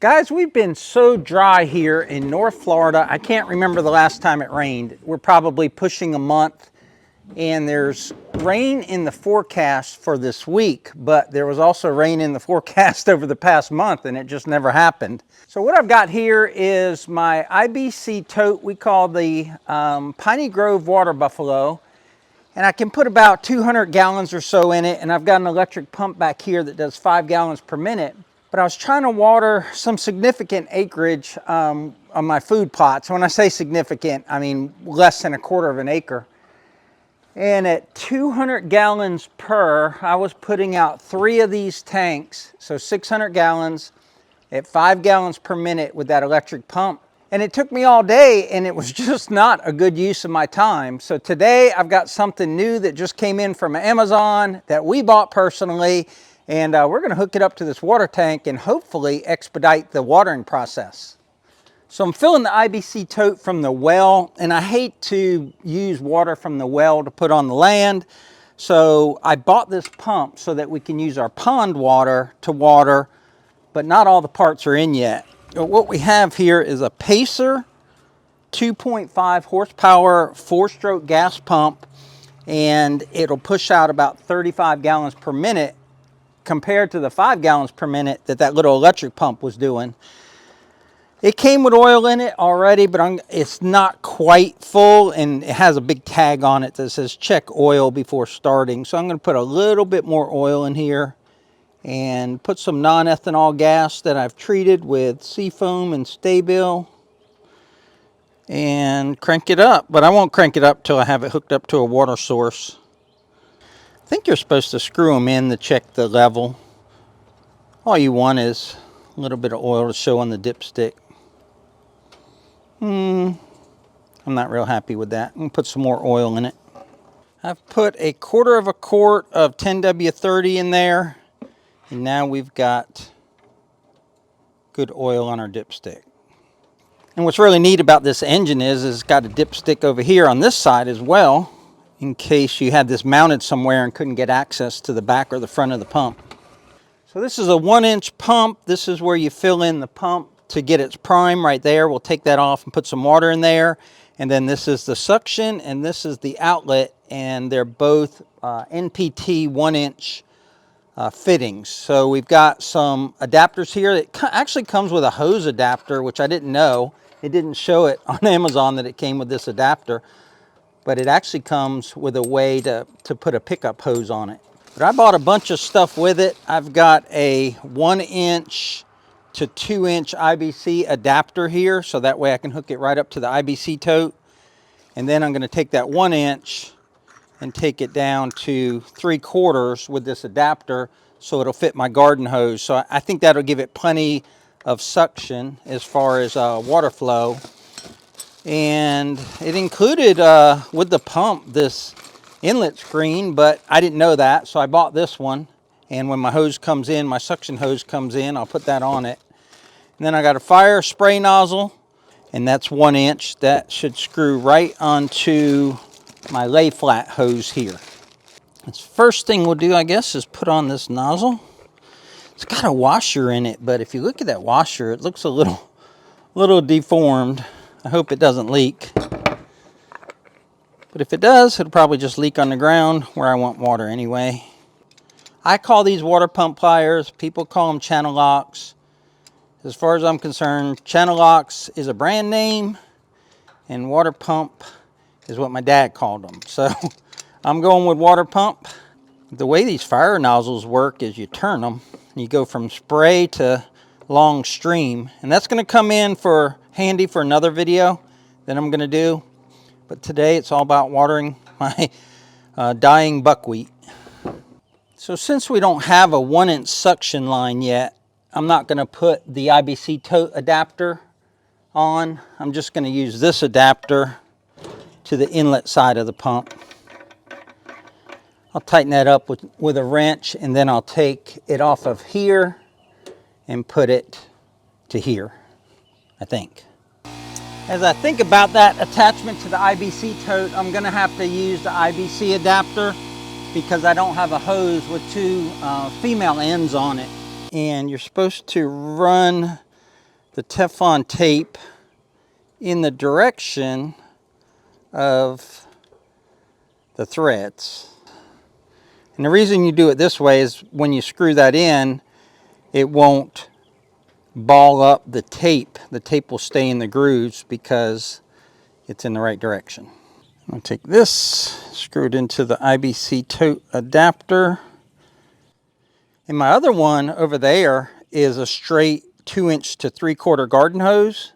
Guys, we've been so dry here in North Florida. I can't remember the last time it rained. We're probably pushing a month, and there's rain in the forecast for this week, but there was also rain in the forecast over the past month, and it just never happened. So what I've got here is my IBC tote we call the Piney Grove Water Buffalo, and I can put about 200 gallons or so in it, and I've got an electric pump back here that does 5 gallons per minute. But I was trying to water some significant acreage on my food plots. When I say significant, I mean less than 1/4 of an acre. And at 200 gallons per, I was putting out 3 of these tanks, so 600 gallons at 5 gallons per minute with that electric pump. And it took me all day, and it was just not a good use of my time. So today I've got something new that just came in from Amazon that we bought personally. And we're going to hook it up to this water tank and hopefully expedite the watering process. So I'm filling the IBC tote from the well, and I hate to use water from the well to put on the land. So I bought this pump so that we can use our pond water to water, but not all the parts are in yet. What we have here is a Pacer 2.5 horsepower 4-stroke gas pump, and it'll push out about 35 gallons per minute compared to the 5 gallons per minute that little electric pump was doing. It came with oil in it already, but it's not quite full, and it has a big tag on it that says check oil before starting. So I'm going to put a little bit more oil in here and put some non-ethanol gas that I've treated with seafoam and Stabil and crank it up. But I won't crank it up till I have it hooked up to a water source. I think you're supposed to screw them in to check the level. All you want is a little bit of oil to show on the dipstick. I'm not real happy with that. I'm going to put some more oil in it. I've put 1/4 quart of 10W30 in there. And now we've got good oil on our dipstick. And what's really neat about this engine is it's got a dipstick over here on this side as well, in case you had this mounted somewhere and couldn't get access to the back or the front of the pump. So this is a 1-inch pump. This is where you fill in the pump to get its prime right there. We'll take that off and put some water in there. And then this is the suction, and this is the outlet, and they're both NPT 1-inch fittings. So we've got some adapters here. It actually comes with a hose adapter, which I didn't know. It didn't show it on Amazon that it came with this adapter. But it actually comes with a way to put a pickup hose on it. But I bought a bunch of stuff with it. I've got a 1-inch to 2-inch IBC adapter here, so that way I can hook it right up to the IBC tote. And then I'm going to take that 1-inch and take it down to 3/4 with this adapter so it'll fit my garden hose. So I think that'll give it plenty of suction as far as water flow. And it included with the pump this inlet screen, but I didn't know that, so I bought this one. And when my hose comes in, my suction hose comes in, I'll put that on it. And then I got a fire spray nozzle, and that's 1-inch. That should screw right onto my lay flat hose here. The first thing we'll do, I guess, is put on this nozzle. It's got a washer in it, but if you look at that washer, it looks a little deformed. I hope it doesn't leak. But if it does, it'll probably just leak on the ground where I want water anyway. I call these water pump pliers. People call them channel locks. As far as I'm concerned, channel locks is a brand name, and water pump is what my dad called them. So I'm going with water pump. The way these fire nozzles work is you turn them. You go from spray to long stream, and that's going to come in handy for another video that I'm going to do. But today it's all about watering my dying buckwheat. So since we don't have a 1-inch suction line yet, I'm not going to put the IBC tote adapter on. I'm just going to use this adapter to the inlet side of the pump. I'll tighten that up with a wrench, and then I'll take it off of here and put it to here, I think. As I think about that attachment to the IBC tote, I'm going to have to use the IBC adapter because I don't have a hose with 2 female ends on it. And you're supposed to run the Teflon tape in the direction of the threads. And the reason you do it this way is when you screw that in, it won't ball up the tape. The tape will stay in the grooves because it's in the right direction. I'm going to take this, screw it into the IBC tote adapter. And my other one over there is a straight 2-inch to 3/4 garden hose.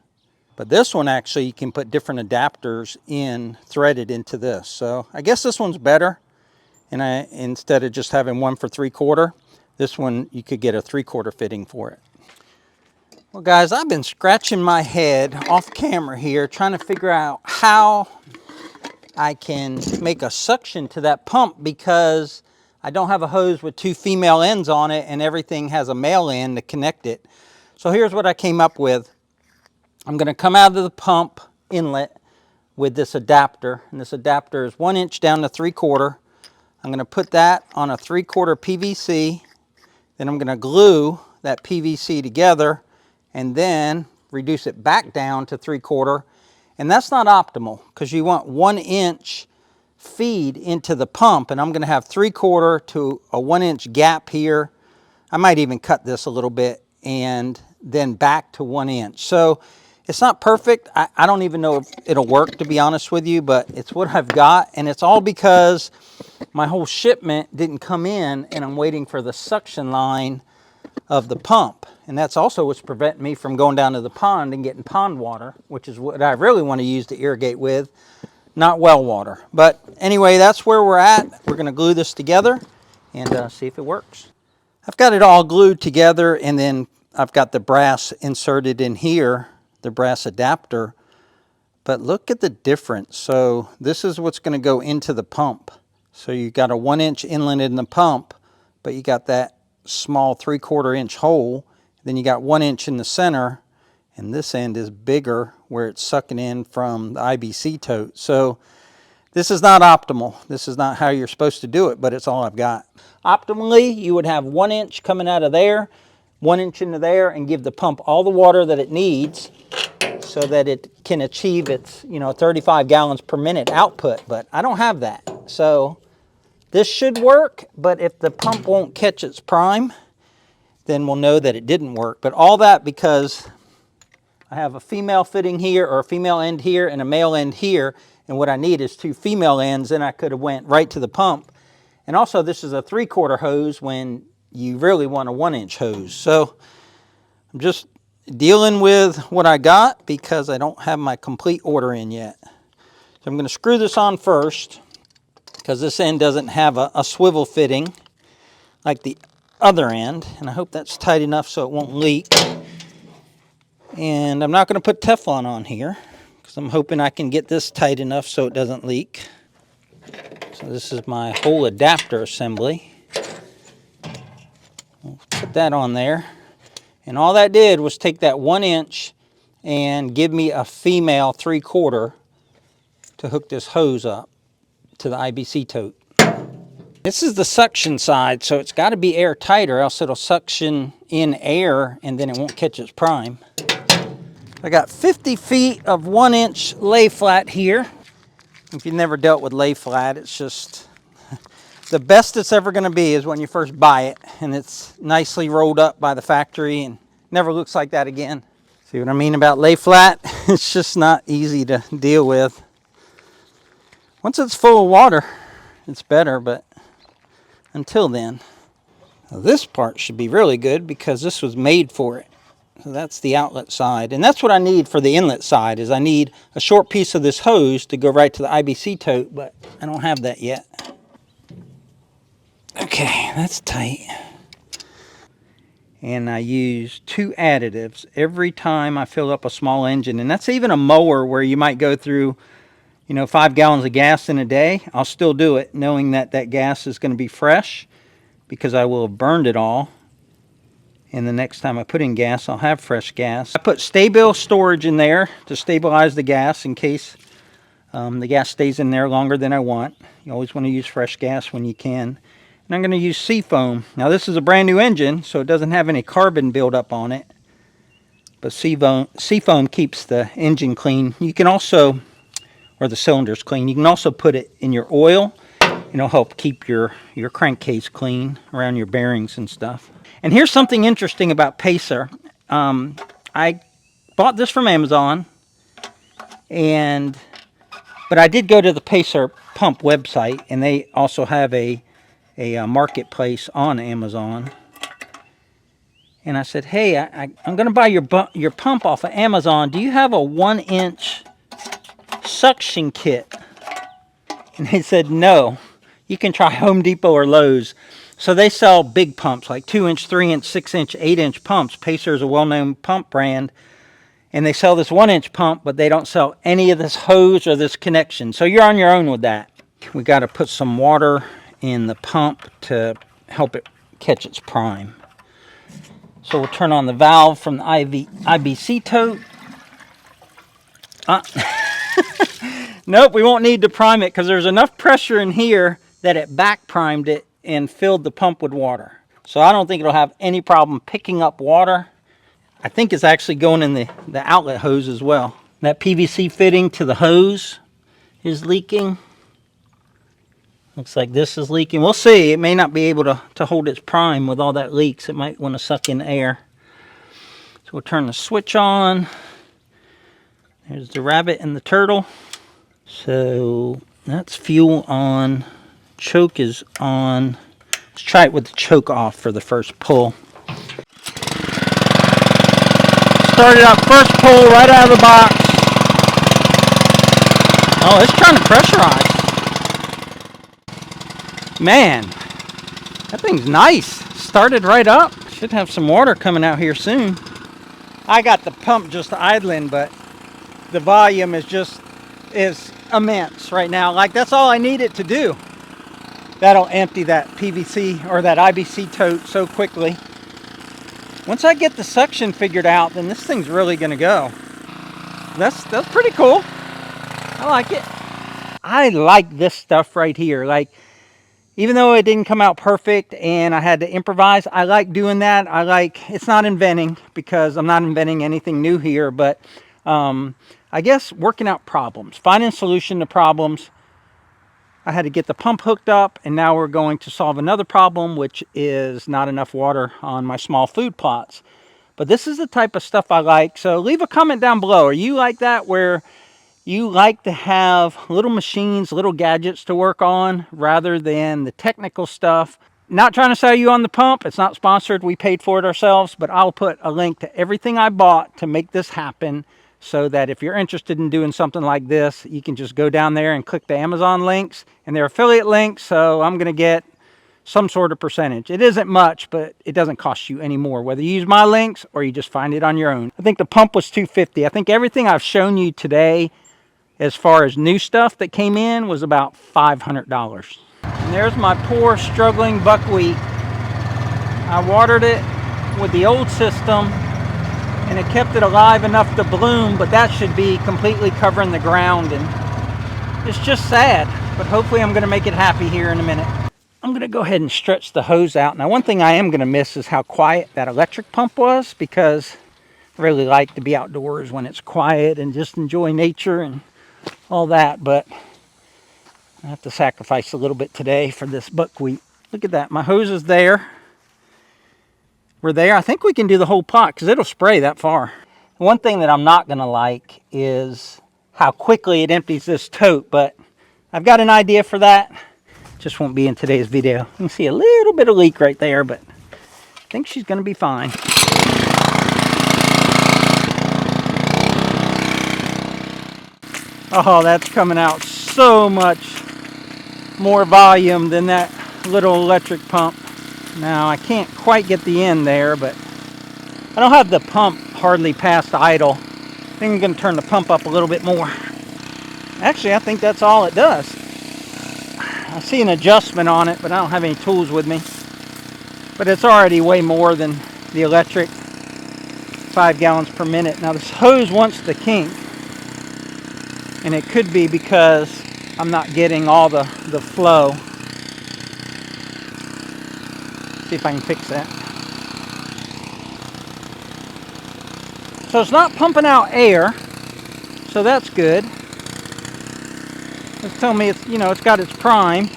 But this one actually, you can put different adapters in, threaded into this. So I guess this one's better. And instead of just having one for 3/4, this one you could get a 3/4 fitting for it. Well guys, I've been scratching my head off camera here trying to figure out how I can make a suction to that pump, because I don't have a hose with 2 female ends on it and everything has a male end to connect it. So here's what I came up with. I'm going to come out of the pump inlet with this adapter, and this adapter is 1 inch down to 3/4. I'm going to put that on a 3/4 PVC. Then I'm going to glue that PVC together and then reduce it back down to 3/4. And that's not optimal, because you want 1 inch feed into the pump, and I'm going to have 3/4 to a 1 inch gap here. I might even cut this a little bit and then back to 1 inch. So it's not perfect. I don't even know if it'll work, to be honest with you, but it's what I've got. And it's all because my whole shipment didn't come in, and I'm waiting for the suction line of the pump. And that's also what's preventing me from going down to the pond and getting pond water, which is what I really want to use to irrigate with, not well water. But anyway, that's where we're at. We're going to glue this together and see if it works. I've got it all glued together, and then I've got the brass inserted in here, the brass adapter. But look at the difference. So this is what's going to go into the pump. So you got a 1 inch inlet in the pump, but you got that small 3/4 inch hole. Then you got 1 inch in the center, and this end is bigger where it's sucking in from the IBC tote. So this is not optimal. This is not how you're supposed to do it, but it's all I've got. Optimally, you would have 1 inch coming out of there, 1 inch into there, and give the pump all the water that it needs so that it can achieve its, 35 gallons per minute output. But I don't have that. So this should work, but if the pump won't catch its prime, then we'll know that it didn't work. But all that because I have a female fitting here, or a female end here, and a male end here, and what I need is 2 female ends, and I could have went right to the pump. And also this is a 3/4 hose when you really want a 1 inch hose. So I'm just dealing with what I got because I don't have my complete order in yet. So I'm going to screw this on first, because this end doesn't have a swivel fitting like the other end, and I hope that's tight enough so it won't leak. And I'm not going to put Teflon on here because I'm hoping I can get this tight enough so it doesn't leak. So this is my whole adapter assembly. We'll put that on there, and all that did was take that 1 inch and give me a female 3/4 to hook this hose up to the IBC tote. This is the suction side, so it's got to be airtight or else it'll suction in air and then it won't catch its prime. I got 50 feet of 1 inch lay flat here. If you've never dealt with lay flat, it's just the best it's ever going to be is when you first buy it, and it's nicely rolled up by the factory and never looks like that again. See what I mean about lay flat? It's just not easy to deal with. Once it's full of water, it's better, but until then. Now this part should be really good because this was made for it. So that's the outlet side, and that's what I need for the inlet side, is I need a short piece of this hose to go right to the IBC tote, but I don't have that yet. Okay, that's tight. And I use 2 additives every time I fill up a small engine, and that's even a mower where you might go through 5 gallons of gas in a day. I'll still do it knowing that that gas is going to be fresh because I will have burned it all. And the next time I put in gas, I'll have fresh gas. I put Stabil storage in there to stabilize the gas in case the gas stays in there longer than I want. You always want to use fresh gas when you can. And I'm going to use Seafoam. Now this is a brand new engine, so it doesn't have any carbon buildup on it. but seafoam keeps the engine clean. You can also, or the cylinders clean, you can also put it in your oil. It'll help keep your crankcase clean around your bearings and stuff. And here's something interesting about Pacer. I bought this from Amazon, but I did go to the Pacer pump website, and they also have a marketplace on Amazon. And I said, hey, I'm going to buy your pump off of Amazon. Do you have a 1-inch suction kit? And they said, no. You can try Home Depot or Lowe's. So they sell big pumps, like 2-inch, 3-inch, 6-inch, 8-inch pumps. Pacer is a well-known pump brand. And they sell this 1-inch pump, but they don't sell any of this hose or this connection. So you're on your own with that. We got to put some water in the pump to help it catch its prime. So we'll turn on the valve from the IBC tote. Nope, we won't need to prime it because there's enough pressure in here that it back primed it and filled the pump with water. So I don't think it'll have any problem picking up water. I think it's actually going in the outlet hose as well. That PVC fitting to the hose is leaking. Looks like this is leaking. We'll see. It may not be able to hold its prime with all that leaks. It might want to suck in air. So we'll turn the switch on. There's the rabbit and the turtle. So that's fuel on. Choke is on. Let's try it with the choke off for the first pull. Started out first pull right out of the box. Oh, it's trying to pressurize. Man, that thing's nice. Started right up. Should have some water coming out here soon. I got the pump just idling, but the volume is immense right now. Like, that's all I need it to do. That'll empty that PVC or that IBC tote so quickly. Once I get the suction figured out, then this thing's really gonna go. That's pretty cool. I like it. I like this stuff right here. Like, even though it didn't come out perfect and I had to improvise, I like doing that. It's not inventing, because I'm not inventing anything new here, but I guess working out problems, finding solution to problems. I had to get the pump hooked up, and now we're going to solve another problem, which is not enough water on my small food plots. But this is the type of stuff I like. So leave a comment down below. Are you like that, where you like to have little machines, little gadgets to work on rather than the technical stuff? Not trying to sell you on the pump. It's not sponsored. We paid for it ourselves, but I'll put a link to everything I bought to make this happen, so that if you're interested in doing something like this, you can just go down there and click the Amazon links, and they're affiliate links, so I'm going to get some sort of percentage. It isn't much, but it doesn't cost you any more, whether you use my links or you just find it on your own. I think the pump was $250. I think everything I've shown you today, as far as new stuff that came in, was about $500. And there's my poor struggling buckwheat. I watered it with the old system, and it kept it alive enough to bloom, but that should be completely covering the ground, and it's just sad. But hopefully I'm going to make it happy here in a minute. I'm going to go ahead and stretch the hose out. Now, one thing I am going to miss is how quiet that electric pump was, because I really like to be outdoors when it's quiet and just enjoy nature and all that. But I have to sacrifice a little bit today for this buckwheat. Look at that. My hose is there. We're there. I think we can do the whole pot because it'll spray that far. One thing that I'm not going to like is how quickly it empties this tote, but I've got an idea for that. Just won't be in today's video. You can see a little bit of leak right there, but I think she's going to be fine. Oh, that's coming out so much more volume than that little electric pump. Now, I can't quite get the end there, but I don't have the pump hardly past idle. I think I'm going to turn the pump up a little bit more. Actually, I think that's all it does. I see an adjustment on it, but I don't have any tools with me. But it's already way more than the electric, 5 gallons per minute. Now, this hose wants to kink, and it could be because I'm not getting all the flow. See if I can fix that. So it's not pumping out air, so that's good. It's telling me it's, you know, it's got its prime.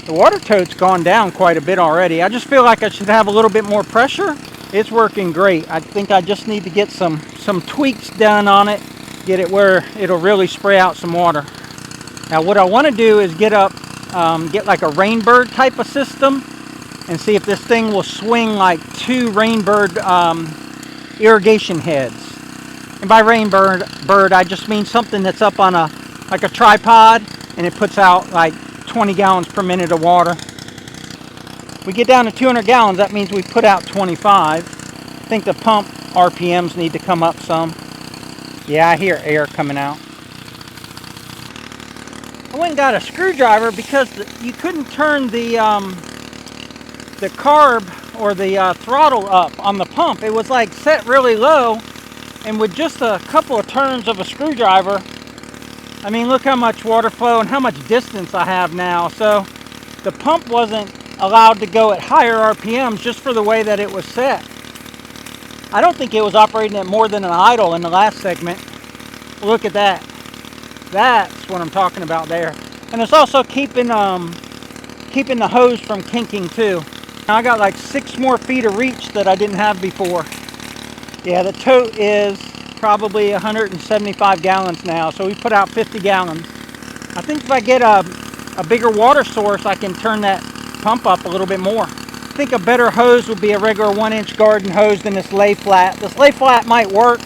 The water tote's gone down quite a bit already. I just feel like I should have a little bit more pressure. It's working great. I think I just need to get some tweaks done on it, get it where it'll really spray out some water. Now what I want to do is get like a rainbird type of system and see if this thing will swing like 2 rainbird irrigation heads. And by rainbird, I just mean something that's up on like a tripod, and it puts out like 20 gallons per minute of water. We get down to 200 gallons, that means we put out 25. I think the pump RPMs need to come up some. Yeah, I hear air coming out. I went and got a screwdriver because you couldn't turn the carb or the throttle up on the pump. It was like set really low, and with just a couple of turns of a screwdriver, I mean, look how much water flow and how much distance I have now. So the pump wasn't allowed to go at higher RPMs just for the way that it was set. I don't think it was operating at more than an idle in the last segment. Look at that. That's what I'm talking about there. And it's also keeping the hose from kinking too. Now I got like 6 more feet of reach that I didn't have before. Yeah, the tote is probably 175 gallons now, so we put out 50 gallons. I think if I get a bigger water source, I can turn that pump up a little bit more. I think a better hose would be a regular 1-inch garden hose than this lay flat. This lay flat might work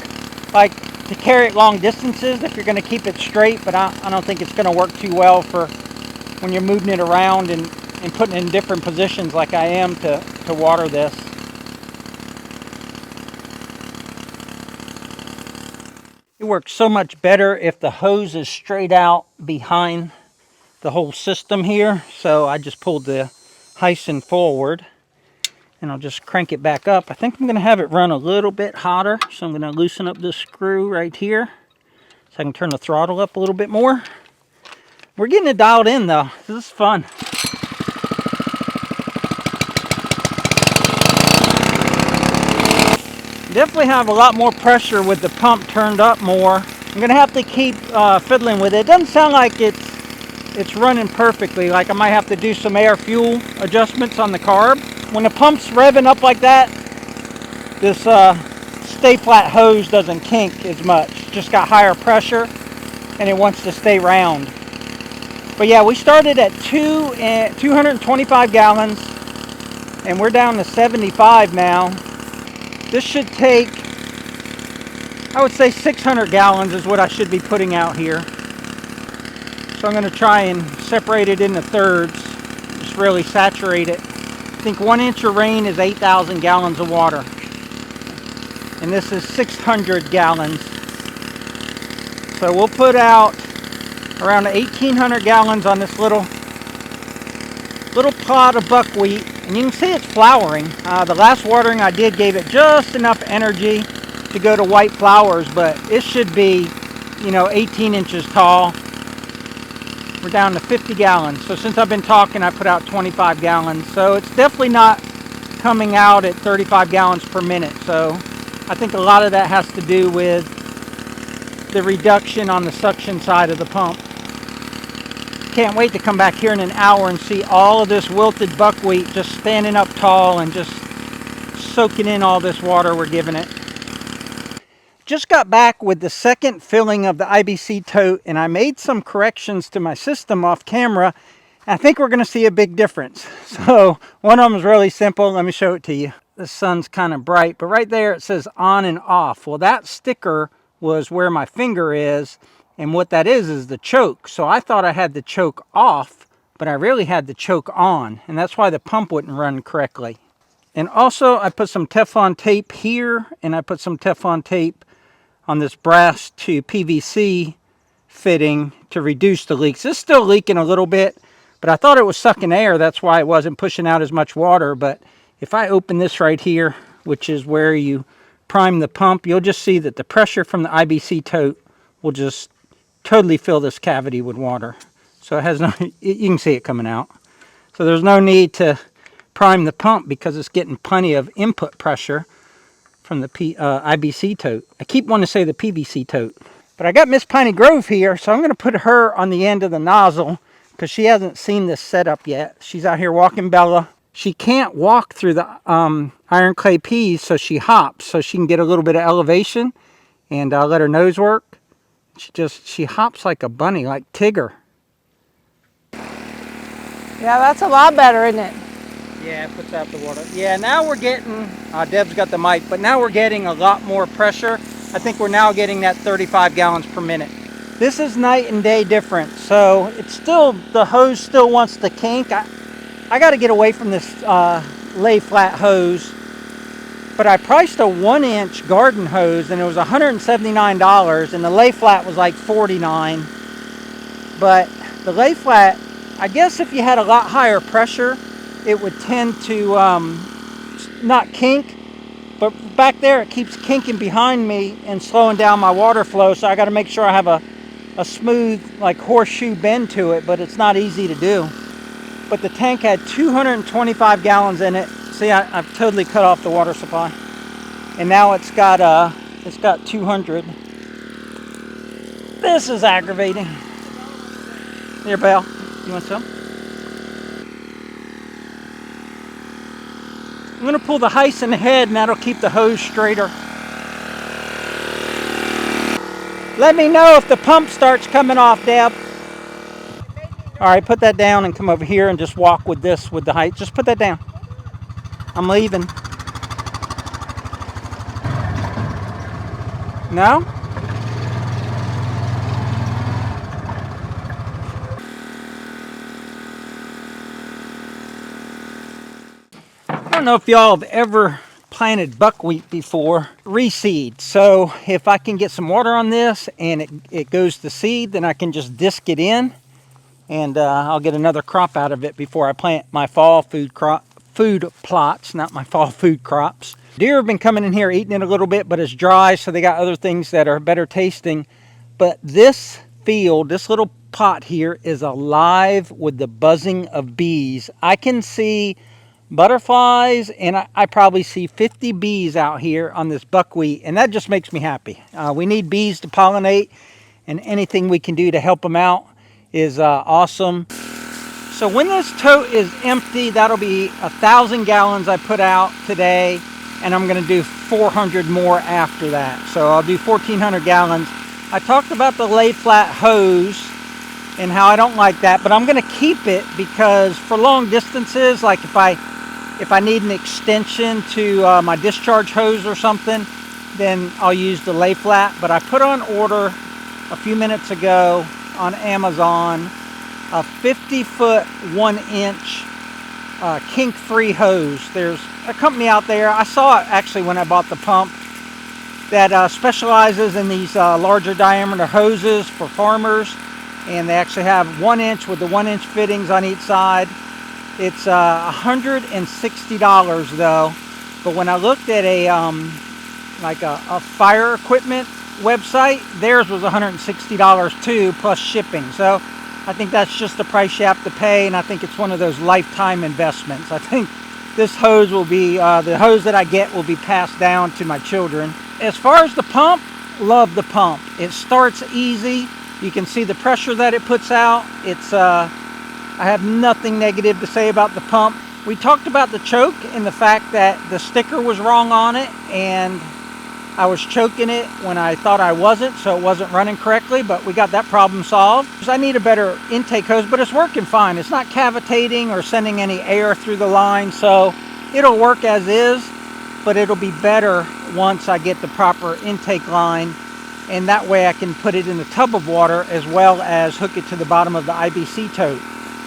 like to carry it long distances if you're going to keep it straight, but I don't think it's going to work too well for when you're moving it around and putting it in different positions like I am to water this. It works so much better if the hose is straight out behind the whole system here. So I just pulled the hyson forward and I'll just crank it back up. I think I'm going to have it run a little bit hotter. So I'm going to loosen up this screw right here so I can turn the throttle up a little bit more. We're getting it dialed in though. This is fun. Definitely have a lot more pressure with the pump turned up more. I'm going to have to keep fiddling with it. It doesn't sound like it's running perfectly. Like I might have to do some air fuel adjustments on the carb. When the pump's revving up like that, this stay flat hose doesn't kink as much. It's just got higher pressure and it wants to stay round. But yeah, we started at 225 gallons and we're down to 75 now. This should take, I would say 600 gallons is what I should be putting out here. So I'm going to try and separate it into thirds, just really saturate it. I think 1 inch of rain is 8,000 gallons of water. And this is 600 gallons. So we'll put out around 1,800 gallons on this little plot of buckwheat. And you can see it's flowering. The last watering I did gave it just enough energy to go to white flowers, but it should be, 18 inches tall. We're down to 50 gallons. So since I've been talking, I put out 25 gallons. So it's definitely not coming out at 35 gallons per minute. So I think a lot of that has to do with the reduction on the suction side of the pump. Can't wait to come back here in an hour and see all of this wilted buckwheat just standing up tall and just soaking in all this water we're giving it. Just got back with the second filling of the IBC tote, and I made some corrections to my system off camera. I think we're going to see a big difference. So one of them is really simple. Let me show it to you. The sun's kind of bright, but right there it says on and off. Well, that sticker was where my finger is. And what that is the choke. So I thought I had the choke off, but I really had the choke on. And that's why the pump wouldn't run correctly. And also I put some Teflon tape here, and I put some Teflon tape on this brass to PVC fitting to reduce the leaks. It's still leaking a little bit, but I thought it was sucking air. That's why it wasn't pushing out as much water. But if I open this right here, which is where you prime the pump, you'll just see that the pressure from the IBC tote will just totally fill this cavity with water. So it has no, you can see it coming out. So there's no need to prime the pump because it's getting plenty of input pressure from the IBC tote. I keep wanting to say the PVC tote. But I got Miss Piney Grove here, so I'm going to put her on the end of the nozzle because she hasn't seen this setup yet. She's out here walking Bella. She can't walk through the iron clay peas, so she hops so she can get a little bit of elevation and let her nose work. She hops like a bunny, like Tigger. Yeah, that's a lot better, isn't it? Yeah, it puts out the water. Yeah, now we're getting, Deb's got the mic, but now we're getting a lot more pressure. I think we're now getting that 35 gallons per minute. This is night and day difference. So it's still, the hose still wants to kink. I got to get away from this lay flat hose. But I priced a 1-inch garden hose and it was $179 and the lay flat was like $49. But the lay flat, I guess if you had a lot higher pressure, it would tend to not kink. But back there, it keeps kinking behind me and slowing down my water flow. So I got to make sure I have a smooth, like horseshoe bend to it, but it's not easy to do. But the tank had 225 gallons in it. See, I've totally cut off the water supply. And now it's got 200. This is aggravating. Here, Belle, you want some? I'm going to pull the heist in the head and that'll keep the hose straighter. Let me know if the pump starts coming off, Deb. All right, put that down and come over here and just walk with this, with the height. Just put that down. I'm leaving. No? I don't know if y'all have ever planted buckwheat before. Reseed. So if I can get some water on this and it goes to seed, then I can just disc it in and I'll get another crop out of it before I plant my fall food plots, not my fall food crops. Deer have been coming in here eating it a little bit, but it's dry, so they got other things that are better tasting. But this field, this little pot here is alive with the buzzing of bees. I can see butterflies, and I probably see 50 bees out here on this buckwheat, and that just makes me happy. We need bees to pollinate, and anything we can do to help them out is awesome. So when this tote is empty, that'll be 1,000 gallons I put out today, and I'm going to do 400 more after that. So I'll do 1,400 gallons. I talked about the lay flat hose and how I don't like that, but I'm going to keep it because for long distances, like if I need an extension to my discharge hose or something, then I'll use the lay flat. But I put on order a few minutes ago on Amazon a 50-foot 1-inch kink-free hose. There's a company out there, I saw it actually when I bought the pump, that specializes in these larger diameter hoses for farmers, and they actually have 1-inch with the 1-inch fittings on each side. It's $160 though, but when I looked at a fire equipment website, theirs was $160 too, plus shipping. So I think that's just the price you have to pay, and I think it's one of those lifetime investments. I think this hose will be, the hose that I get will be passed down to my children. As far as the pump, love the pump. It starts easy. You can see the pressure that it puts out. It's, I have nothing negative to say about the pump. We talked about the choke and the fact that the sticker was wrong on it, and I was choking it when I thought I wasn't, so it wasn't running correctly, but we got that problem solved. I need a better intake hose, but it's working fine. It's not cavitating or sending any air through the line, so it'll work as is, but it'll be better once I get the proper intake line, and that way I can put it in the tub of water as well as hook it to the bottom of the IBC tote.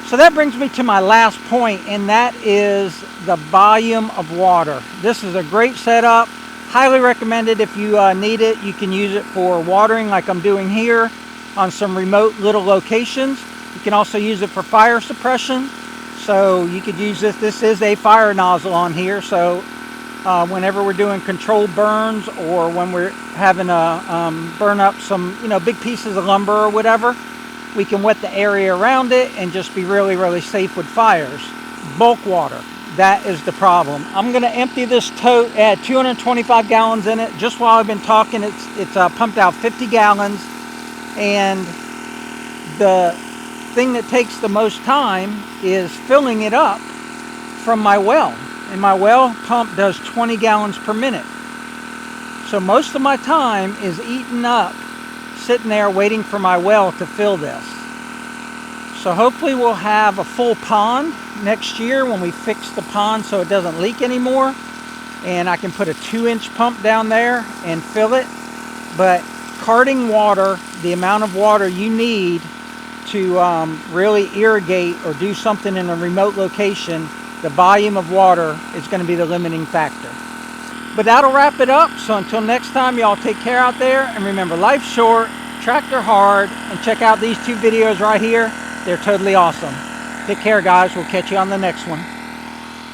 So that brings me to my last point, and that is the volume of water. This is a great setup. Highly recommended if you need it. You can use it for watering like I'm doing here on some remote little locations. You can also use it for fire suppression. So you could use this. This is a fire nozzle on here. So whenever we're doing controlled burns or when we're having to burn up some, big pieces of lumber or whatever, we can wet the area around it and just be really, really safe with fires. Bulk water. that is the problem. I'm going to empty this tote at 225 gallons in it. Just while I've been talking, it's pumped out 50 gallons. And the thing that takes the most time is filling it up from my well. And my well pump does 20 gallons per minute. So most of my time is eaten up sitting there waiting for my well to fill this. So hopefully we'll have a full pond next year when we fix the pond so it doesn't leak anymore. And I can put a 2-inch pump down there and fill it. But carting water, the amount of water you need to really irrigate or do something in a remote location, the volume of water is going to be the limiting factor. But that'll wrap it up. So until next time, y'all take care out there. And remember, life's short, tractor hard, and check out these 2 videos right here. They're totally awesome. Take care, guys. We'll catch you on the next one.